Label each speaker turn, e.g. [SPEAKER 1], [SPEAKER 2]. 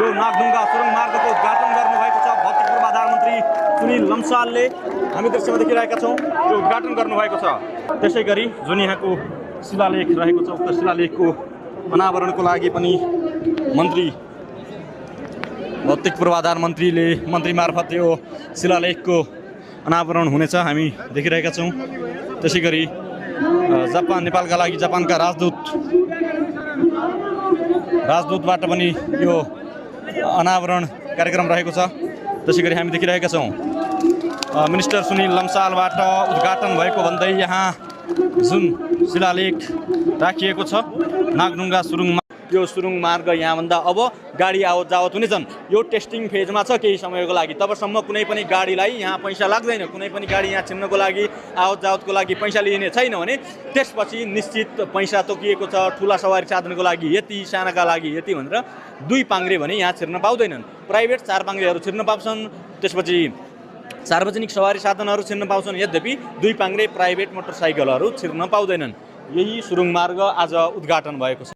[SPEAKER 1] यो नागढुङ्गा सुरुङ मार्गको उद्घाटन गर्नुभएको छ भौतिक पूर्वाधार मन्त्री सुनिल लम्सालले। हामी दृश्यमा देखिरहेका छौँ यो उद्घाटन गर्नुभएको छ। त्यसै गरी जुन यहाँको शिलालेख रहेको छ उक्त शिलालेखको अनावरणको लागि पनि मन्त्री भौतिक पूर्वाधार मन्त्री मार्फत यो शिलालेखको अनावरण हुनेछ हामी देखिरहेका छौँ। त्यसै गरी नेपालका लागि जापानका राजदूतबाट पनि यो अनावरण कार्यक्रम रहेको छ। त्यसै गरी हामी देखिरहेका छौँ मिनिस्टर सुनिल लम्सालबाट उद्घाटन भएको भन्दै यहाँ जुन शिलालेख राखिएको छ नागढुङ्गा सुरुङमा यो सुरुङ मार्ग यहाँभन्दा अब गाडी आवत जावत हुनेछन्। यो टेस्टिङ फेजमा छ केही समयको लागि। तबसम्म कुनै पनि गाडीलाई यहाँ पैसा लाग्दैन। कुनै पनि गाडी यहाँ छिर्नको लागि आवत जावतको लागि पैसा लिइने छैन भने त्यसपछि निश्चित पैसा तोकिएको छ। ठुला सवारी साधनको लागि यति, सानाका लागि यति भनेर 2 पाङ्ग्रे भने यहाँ छिर्न पाउँदैनन्। प्राइभेट 4 पाङ्ग्रेहरू छिर्न पाउँछन्। त्यसपछि सार्वजनिक सवारी साधनहरू छिर्न पाउँछन्। यद्यपि 2 पाङ्ग्रे प्राइभेट मोटरसाइकलहरू छिर्न पाउँदैनन्। यही सुरुङ मार्ग आज उद्घाटन भएको छ।